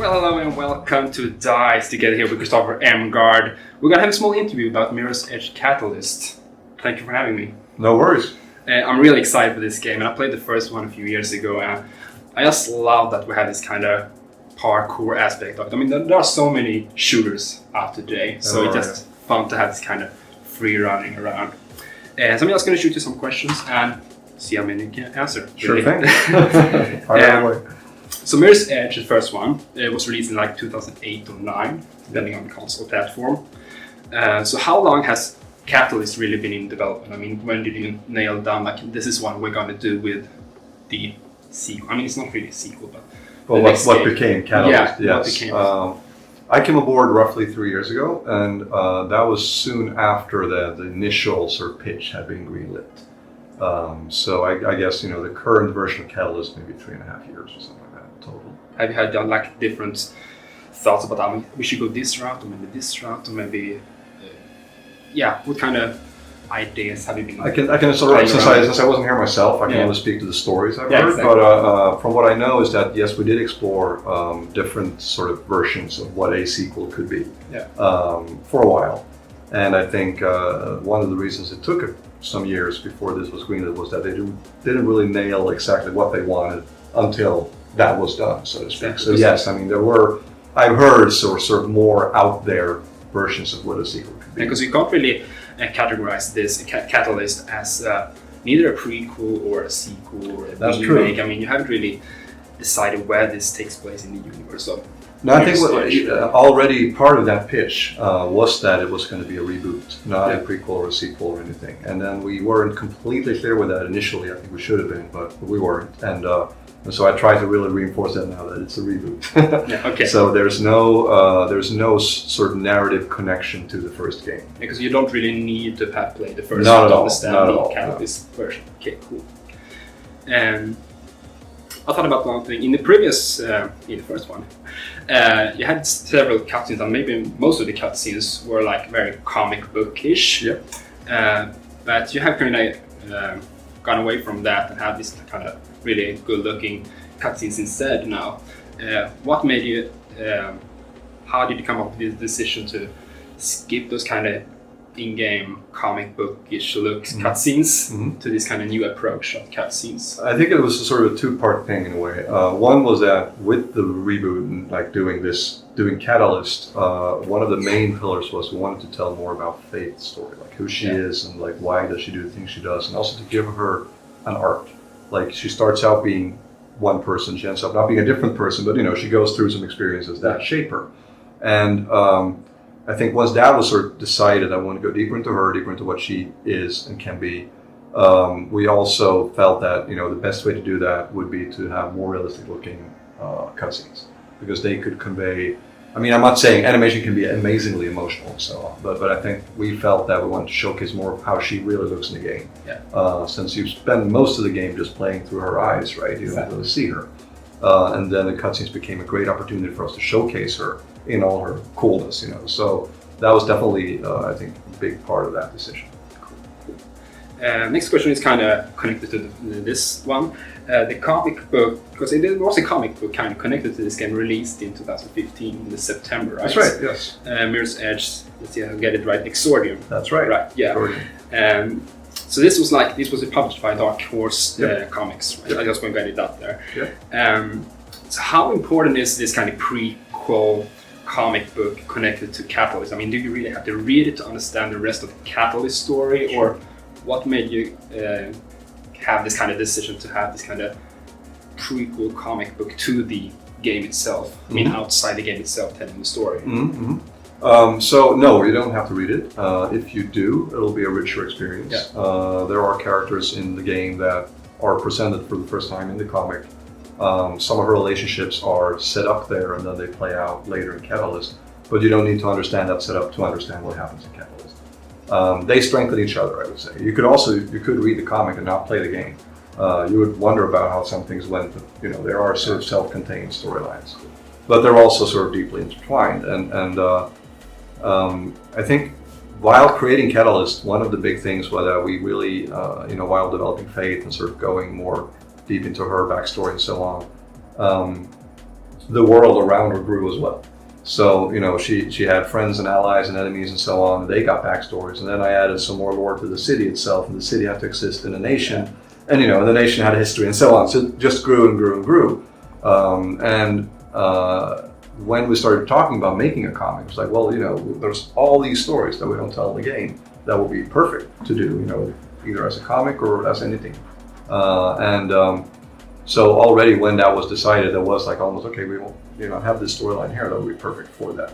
Well, hello and welcome to DICE together here with Christofer Emgård. We're going to have a small interview about Mirror's Edge Catalyst. Thank you for having me. No worries. I'm really excited for this game, and I played the first one a few years ago, and I just love that we have this kind of parkour aspect of it. I mean, there are so many shooters out today, so it's just fun to have this kind of free running around. So I'm just going to shoot you some questions and see how many you can answer. Sure thing. So Mirror's Edge, the first one, was released in like 2008 or 9, depending on the console platform. So how long has Catalyst really been in development? I mean, when did you nail down, like, this is one we're going to do with the sequel? I mean, it's not really a sequel, but... Well, what became Catalyst, yeah, yes. I came aboard roughly 3 years ago, and that was soon after the initial sort of pitch had been greenlit. So I guess, the current version of Catalyst, maybe 3.5 years or something like that total. Have you had like different thoughts about, I mean, we should go this route, or maybe this route, or maybe, what kind of ideas have you been? I can sort of, since I wasn't here myself, I can only speak to the stories I've heard. Exactly. But from what I know is that, yes, we did explore different sort of versions of what a sequel could be for a while. And I think one of the reasons it took some years before this was greenlit was that they didn't really nail exactly what they wanted until that was done, so to speak. Exactly. So yes, I mean, I've heard sort of more out there versions of what a sequel could be. Because you can't really categorize this Catalyst as neither a prequel or a sequel or a remake. True. I mean, you haven't really decided where this takes place in the universe. So no, I think already part of that pitch was that it was going to be a reboot, not a prequel or a sequel or anything. And then we weren't completely clear with that initially. I think we should have been, but we weren't. And so I try to really reinforce that now that it's a reboot. Okay. So there's no sort of narrative connection to the first game. Because you don't really need to have played the first one to understand the Catalyst version. Okay, cool. I thought about one thing. In the previous, in the first one, you had several cutscenes, and maybe most of the cutscenes were like very comic book-ish. Yeah. But you have kind of gone away from that and have this kind of really good-looking cutscenes instead now. What made you? How did you come up with the decision to skip those kind of in-game comic book-ish looks cutscenes to this kind of new approach of cutscenes? I think it was sort of a two-part thing in a way. One was that with the reboot and like doing Catalyst, one of the main pillars was we wanted to tell more about Faith's story, like who she is and like why does she do the things she does, and also to give her an arc. Like she starts out being one person, she ends up not being a different person, but she goes through some experiences that shape her. And I think once that was sort of decided, I want to go deeper into her, deeper into what she is and can be. We also felt that the best way to do that would be to have more realistic looking cutscenes, because they could convey. I mean, I'm not saying animation can be amazingly emotional and so on, but I think we felt that we wanted to showcase more of how she really looks in the game. Since you spend most of the game just playing through her eyes, right? You don't really see her. And then the cutscenes became a great opportunity for us to showcase her in all her coolness, So that was definitely, I think, a big part of that decision. Cool. Next question is kind of connected to this one. The comic book, because it was a comic book kind of connected to this game, released in 2015 in September, right? That's right, yes. Mirror's Edge, let's see if I get it right, Exordium. That's right. Right, yeah. So this was published by Dark Horse Comics, right? I just want to get it out there. So how important is this kind of prequel comic book connected to Catalyst? I mean, do you really have to read it to understand the rest of the Catalyst story, or what made you have this kind of decision to have this kind of prequel comic book to the game itself? I mean, outside the game itself, telling the story. So no, you don't have to read it. If you do, it'll be a richer experience. There are characters in the game that are presented for the first time in the comic. Some of her relationships are set up there and then they play out later in Catalyst, but you don't need to understand that setup to understand what happens in Catalyst. They strengthen each other, I would say. You could read the comic and not play the game. You would wonder about how some things went, but there are sort of self-contained storylines, but they're also sort of deeply intertwined. And I think while creating Catalyst, one of the big things was that we really, while developing Faith and sort of going more deep into her backstory and so on, the world around her grew as well. So, you know, she had friends and allies and enemies and so on. They got backstories. And then I added some more lore to the city itself. And the city had to exist in a nation. And, you know, the nation had a history and so on. So it just grew and grew and grew. When we started talking about making a comic, it was like, well, you know, there's all these stories that we don't tell in the game that would be perfect to do, you know, either as a comic or as anything. So already when that was decided, it was like almost, okay, we will, you know, have this storyline here that would be perfect for that.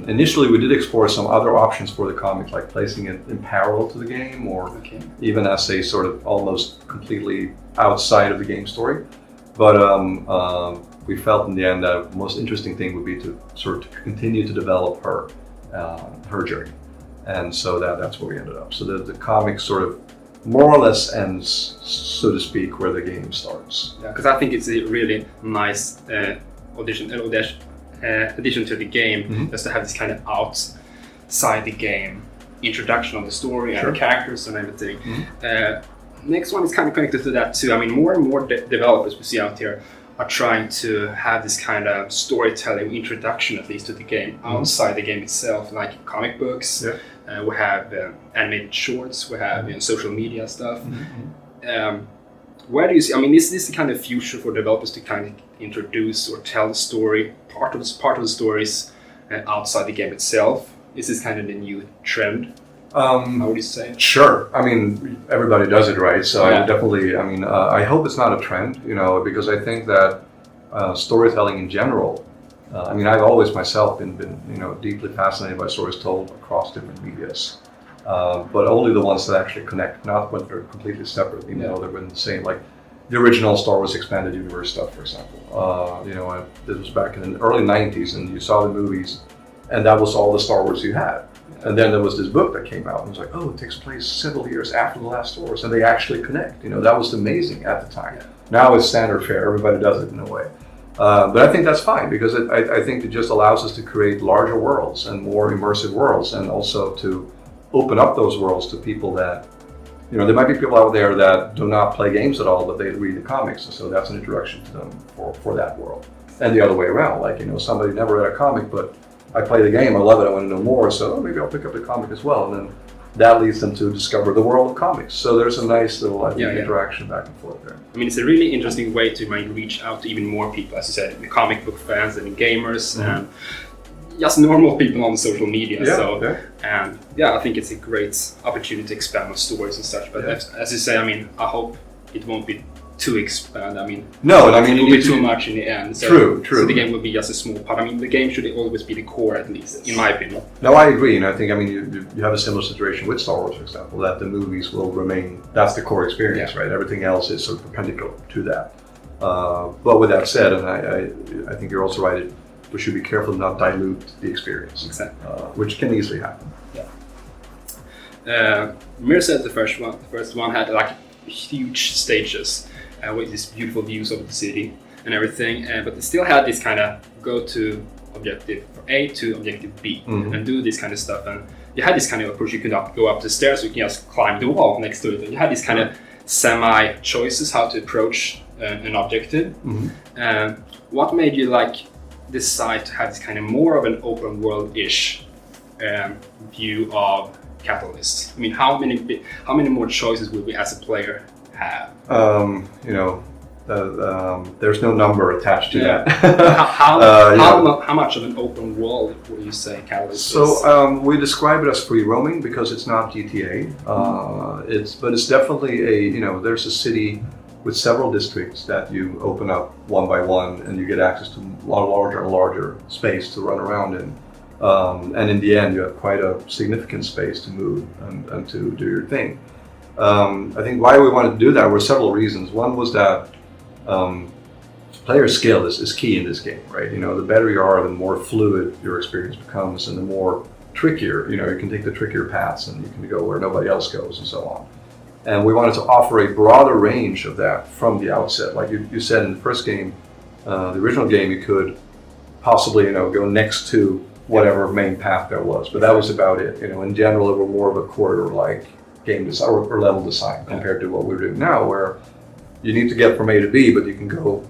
Initially, we did explore some other options for the comic, like placing it in parallel to the game, or even as a sort of almost completely outside of the game story. But we felt in the end that the most interesting thing would be to sort of continue to develop her journey, and so that's where we ended up. So the comic sort of more or less ends, so to speak, where the game starts. Yeah, because I think it's a really nice addition to the game, just to have this kind of outside the game introduction of the story and the characters and everything. Next one is kind of connected to that too. I mean, more and more developers we see out here are trying to have this kind of storytelling introduction, at least to the game, outside the game itself, like comic books. We have animated shorts, we have social media stuff. Where do you see, I mean, is this the kind of future for developers to kind of introduce or tell the story, part of the stories outside the game itself? Is this kind of the new trend? How would you say? Sure. I mean, everybody does it, right? So I definitely, I mean, I hope it's not a trend, you know, because I think that storytelling in general, I mean, I've always myself been, you know, deeply fascinated by stories told across different medias, but only the ones that actually connect, not when they're completely separate, you know, they're the same, like the original Star Wars Expanded Universe stuff, for example. You know, this was back in the early 90s, and you saw the movies, and that was all the Star Wars you had. And then there was this book that came out, and it was like, oh, it takes place several years after the last Star Wars, and they actually connect. You know, that was amazing at the time. Now it's standard fare; everybody does it in a way. But I think that's fine, because I think it just allows us to create larger worlds and more immersive worlds, and also to open up those worlds to people that, you know, there might be people out there that do not play games at all, but they read the comics, and so that's an introduction to them for that world. And the other way around, like, you know, somebody never read a comic, but I play the game, I love it, I want to know more, so maybe I'll pick up the comic as well, and then that leads them to discover the world of comics. So there's a nice little interaction back and forth there. I mean, it's a really interesting way to reach out to even more people, as you said, the comic book fans and gamers and just normal people on social media. And I think it's a great opportunity to expand on stories and such. But as you say, I mean, I hope it won't be too expand. I mean, no, and I mean, it will be too much in the end. So, true. So the game will be just a small part. I mean, the game should always be the core, at least, in my opinion. No, I agree, and I think, I mean, you have a similar situation with Star Wars, for example, that the movies will remain. That's the core experience, right? Everything else is sort of perpendicular to that. But with that said, and I think you're also right. We should be careful to not dilute the experience, which can easily happen. Mir said the first one had like huge stages. With these beautiful views of the city and everything, but they still had this kind of go to objective from A to objective B and do this kind of stuff. And you had this kind of approach. You could not go up the stairs, you can just climb the wall next to it. And you had these kind of semi choices how to approach an objective. What made you decide to have this kind of more of an open world-ish view of Catalyst? I mean, how many more choices will we as a player have? You know, there's no number attached to that. How much of an open world would you say Catalyst is? So we describe it as free roaming because it's not GTA. But it's definitely there's a city with several districts that you open up one by one, and you get access to a larger and larger space to run around in. And in the end, you have quite a significant space to move and to do your thing. I think why we wanted to do that were several reasons. One was that player skill is key in this game, right? You know, the better you are, the more fluid your experience becomes, and the more trickier, you can take the trickier paths and you can go where nobody else goes and so on. And we wanted to offer a broader range of that from the outset. Like you said in the first game, the original game, you could possibly, go next to whatever main path there was, but that was about it. In general, it were more of a corridor-like game design or level design compared to what we're doing now, where you need to get from A to B, but you can go,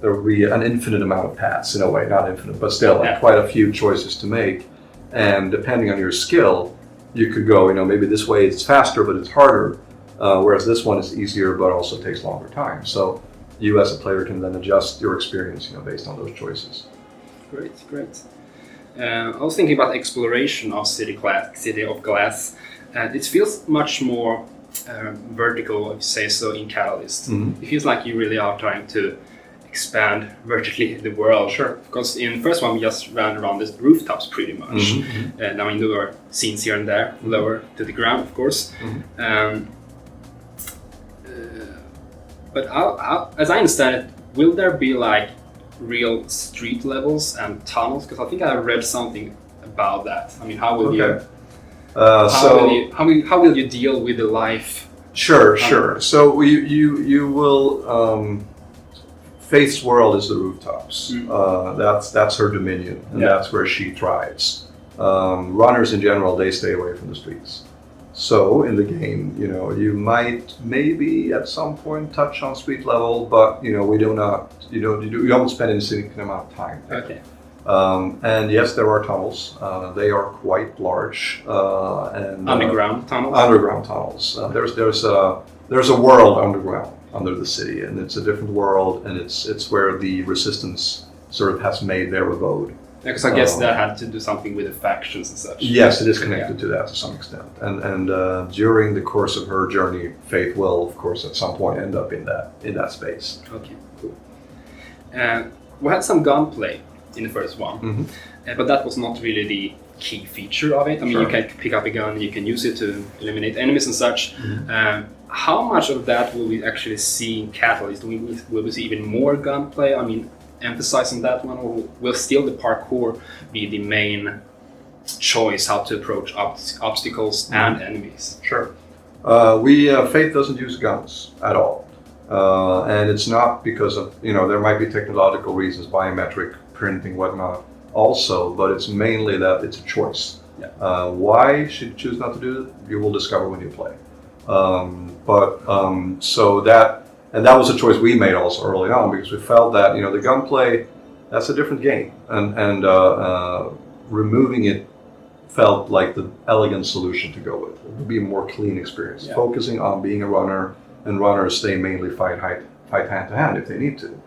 there will be an infinite amount of paths in a way, not infinite, but still like quite a few choices to make. And depending on your skill, you could go, maybe this way it's faster, but it's harder, whereas this one is easier, but also takes longer time. So you as a player can then adjust your experience, based on those choices. Great. I was thinking about exploration of City of Glass. It feels much more vertical, if you say so, in Catalyst. It feels like you really are trying to expand vertically the world. Sure. Because in the first one, we just ran around the rooftops pretty much. And there were scenes here and there, lower to the ground, of course. But as I understand it, will there be like real street levels and tunnels? Because I think I read something about that. I mean, how will how will you deal with the life? Sure. So you will. Faith's world is the rooftops. That's her dominion, and that's where she thrives. Runners in general, they stay away from the streets. So in the game, you might maybe at some point touch on street level, but we do not. You don't spend any significant amount of time there. Okay. And yes, there are tunnels. They are quite large and underground tunnels. Underground tunnels. There's a world underground under the city, and it's a different world, and it's where the resistance sort of has made their abode. Because I guess that had to do something with the factions and such. Yes, it is connected to that to some extent. And during the course of her journey, Faith will, of course, at some point end up in that space. Okay, cool. We had some gunplay in the first one, but that was not really the key feature of it. I mean, you can pick up a gun, you can use it to eliminate enemies and such. How much of that will we actually see in Catalyst? Will we see even more gunplay? I mean, emphasizing that one, or will still the parkour be the main choice how to approach obstacles and enemies? Sure. Faith doesn't use guns at all, and it's not because of there might be technological reasons, biometric printing, whatnot, also, but it's mainly that it's a choice. Why she choose not to do it, you will discover when you play. That was a choice we made also early on, because we felt that the gunplay, that's a different game, and removing it felt like the elegant solution to go with. It would be a more clean experience, focusing on being a runner, and runners they mainly fight hand to hand if they need to,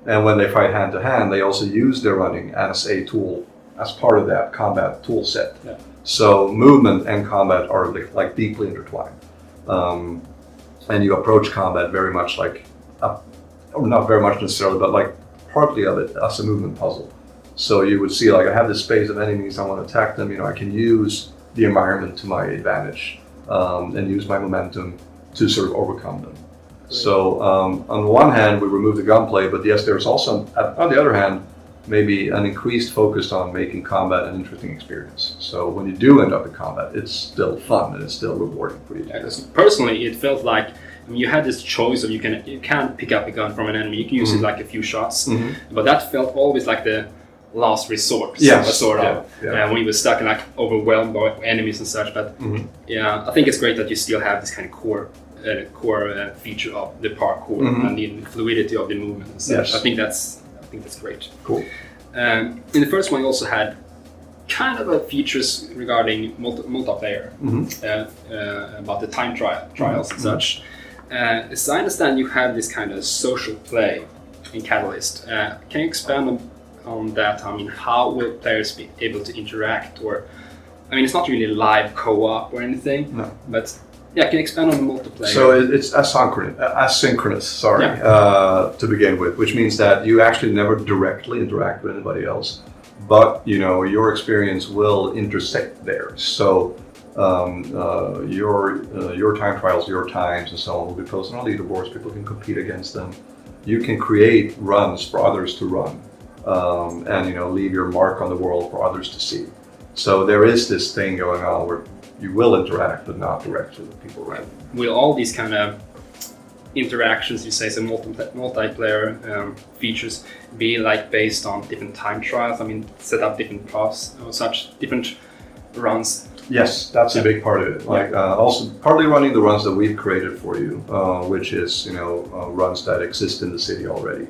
and when they fight hand to hand, they also use their running as a tool, as part of that combat tool set. So movement and combat are like deeply intertwined. And you approach combat very much like, not very much necessarily, but like partly of it as a movement puzzle. So you would see like, I have this space of enemies, I want to attack them, I can use the environment to my advantage and use my momentum to sort of overcome them. So on the one hand, we remove the gunplay, but yes, there's also, on the other hand, maybe an increased focus on making combat an interesting experience. So when you do end up in combat, it's still fun and it's still rewarding for you. Personally, it felt like you had this choice of you can pick up a gun from an enemy, you can use it like a few shots, but that felt always like the last resort. Sort of when you were stuck and like overwhelmed by enemies and such. But I think it's great that you still have this kind of core feature of the parkour and the fluidity of the movement and such. I think that's great. Cool. In the first one, you also had kind of features regarding multiplayer about the time trials and such. As I understand, you have this kind of social play in Catalyst. Can you expand on that? I mean, how will players be able to interact? Or, I mean, it's not really live co-op or anything. No. But can you expand on the multiplayer? So it's asynchronous, to begin with, which means that you actually never directly interact with anybody else, but your experience will intersect theirs. So your time trials, your times, and so on will be posted on leaderboards. People can compete against them. You can create runs for others to run, and leave your mark on the world for others to see. So there is this thing going on where you will interact, but not directly with people around you. Will all these kind of interactions, you say, some multiplayer features, be like based on different time trials? I mean, set up different paths or such, different runs? Yes, that's a big part of it. Like also partly running the runs that we've created for you, which is runs that exist in the city already,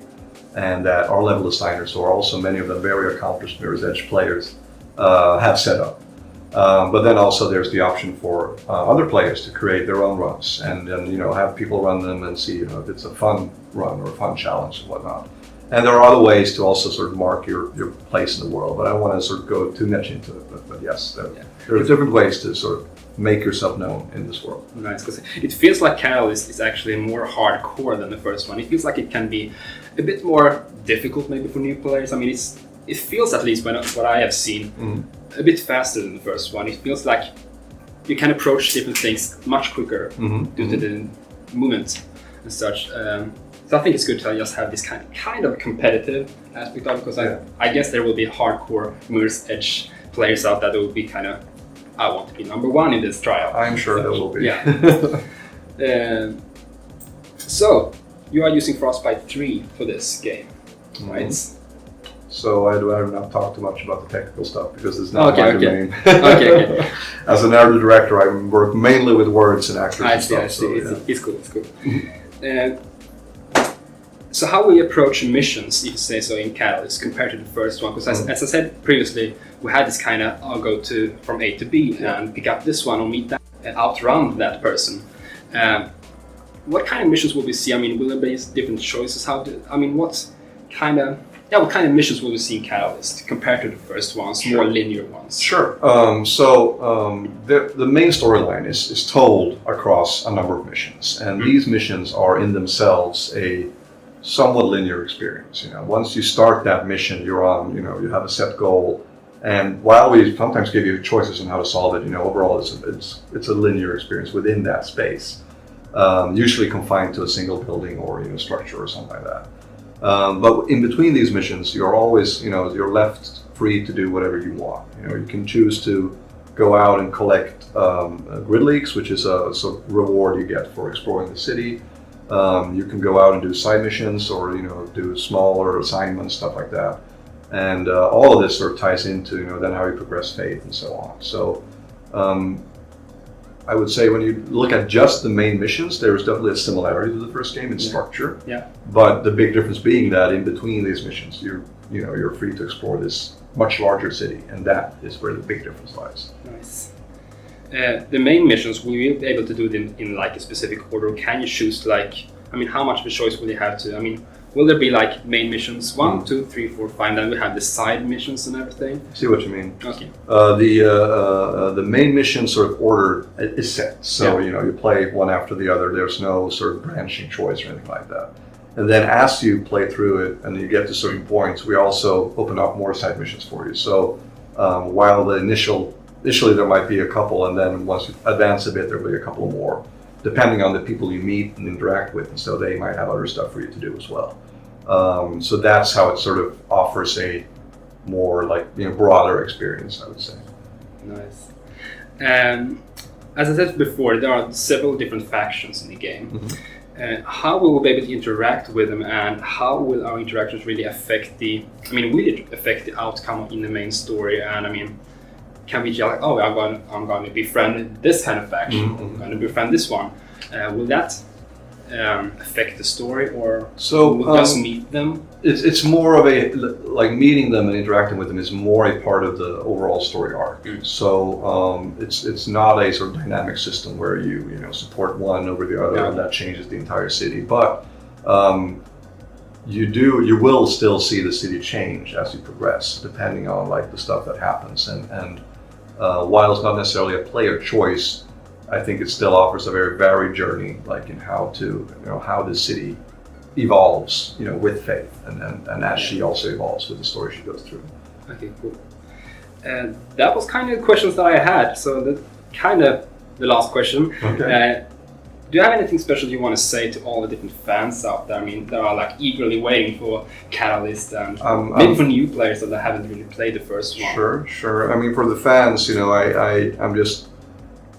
and that our level designers, who are also many of them very accomplished Mirror's Edge players, have set up. But then also there's the option for other players to create their own runs and have people run them and see if it's a fun run or a fun challenge and whatnot. And there are other ways to also sort of mark your place in the world, but I don't want to sort of go too much into it. But yes, there are different ways to sort of make yourself known in this world. Nice, because it feels like Catalyst is actually more hardcore than the first one. It feels like it can be a bit more difficult maybe for new players. I mean, it feels, at least what I have seen, a bit faster than the first one. It feels like you can approach different things much quicker due to the movement and such. So I think it's good to just have this kind of competitive aspect of it, because I guess there will be hardcore Mirror's Edge players out there that will be kind of, I want to be number one in this trial. I'm sure there will be. Yeah. So you are using Frostbite 3 for this game, right? So I'd rather not talk too much about the technical stuff because it's not my domain. Okay. As an narrative director, I work mainly with words and actors and stuff. I see. So, it's cool. So how will you approach missions, if you say so, in Catalyst compared to the first one? Because as I said previously, we had this kind of, I'll go from A to B and pick up this one or meet that and outrun that person. What kind of missions will we see? I mean, will there be different choices? What kind of missions will we see in Catalyst compared to the first ones, more linear ones? Sure. The main storyline is told across a number of missions, and these missions are in themselves a somewhat linear experience. Once you start that mission, you're on. You have a set goal, and while we sometimes give you choices on how to solve it, overall it's a linear experience within that space, usually confined to a single building or structure or something like that. But in between these missions, you're always, you're left free to do whatever you want. You can choose to go out and collect grid leaks, which is a sort of reward you get for exploring the city. You can go out and do side missions or, do smaller assignments, stuff like that. And all of this sort of ties into, then how you progress faith and so on. So I would say when you look at just the main missions, there is definitely a similarity to the first game in structure. Yeah. But the big difference being that in between these missions, you're free to explore this much larger city, and that is where the big difference lies. Nice. The main missions, will you be able to do them in like a specific order? Can you choose how much of a choice will you have to? Will there be like main missions 1, 2, 3, 4, 5? Then we have the side missions and everything. See what you mean. Okay. The main mission sort of order is set, so you play one after the other. There's no sort of branching choice or anything like that. And then as you play through it and you get to certain points, we also open up more side missions for you. So while the initially there might be a couple, and then once you advance a bit, there'll be a couple more, depending on the people you meet and interact with, and so they might have other stuff for you to do as well. So that's how it sort of offers a more broader experience, I would say. Nice. As I said before, there are several different factions in the game. How will we be able to interact with them, and how will our interactions really affect will it affect the outcome in the main story? And can we just I'm going to befriend this kind of faction, I'm going to befriend this one? Will that affect the story, or we'll just meet them? It's more of a meeting them and interacting with them is more a part of the overall story arc. So it's not a sort of dynamic system where you support one over the other and that changes the entire city. But you will still see the city change as you progress, depending on the stuff that happens. And while it's not necessarily a player choice, I think it still offers a very varied journey, in how the city evolves, with Faith, and as she also evolves with the story she goes through. Okay, cool. And that was kind of the questions that I had. So that's kind of the last question. Okay. Do you have anything special you want to say to all the different fans out there? that are eagerly waiting for Catalyst, and maybe for new players that haven't really played the first one. Sure. For the fans, I'm just.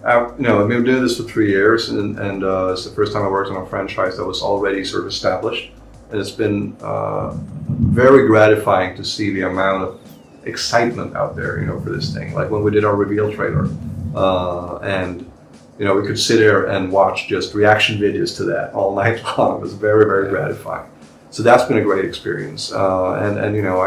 I've been doing this for 3 years, and it's the first time I worked on a franchise that was already sort of established. And it's been very gratifying to see the amount of excitement out there, for this thing. Like when we did our reveal trailer, and we could sit here and watch just reaction videos to that all night long. It was very, very gratifying. So that's been a great experience, and you know,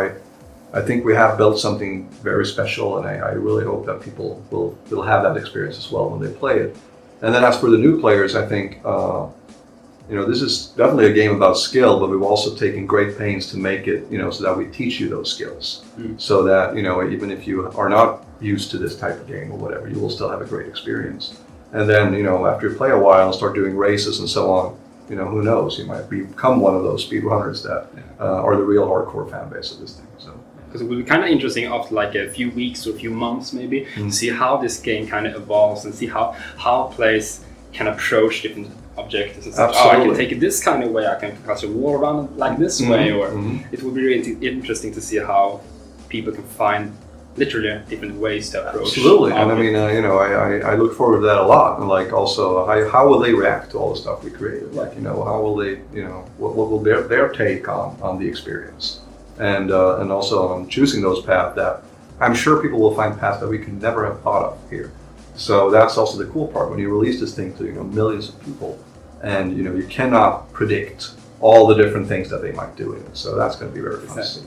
I think we have built something very special, and I really hope that people will have that experience as well when they play it. And then as for the new players, I think you know, this is definitely a game about skill, but we've also taken great pains to make it, you know, so that we teach you those skills, so that, you know, even if you are not used to this type of game or whatever, you will still have a great experience. And then, you know, after you play a while and start doing races and so on, you know, who knows, you might become one of those speedrunners that are the real hardcore fan base of this thing. So. Because it will be kind of interesting after like a few weeks or a few months maybe to see how this game kind of evolves and see how players can approach different objectives and say, oh, I can take it this kind of way, I can cast a wall around it like this way, or it will be really interesting to see how people can find literally different ways to approach. Absolutely, and I mean, you know, I look forward to that a lot, and like also, how will they react to all the stuff we created? Like, you know, how will they, you know, what will their take on the experience, and also on choosing those paths that I'm sure people will find paths that we could never have thought of here. So that's also the cool part when you release this thing to, you know, millions of people, and you know, you cannot predict all the different things that they might do in it. So that's going to be very fun to see.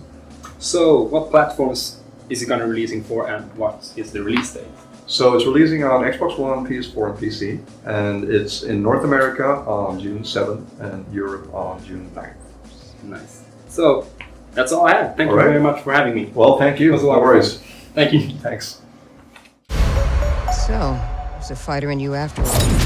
So what platforms is it going to releasing for, and what is the release date? So it's releasing on Xbox One, PS4, and PC, and it's in North America on June 7th and Europe on June 9th. Nice. So that's all I have. Thank you very much for having me. Well, thank you. No worries. Thank you. Thanks. So, there's a fighter in you after all.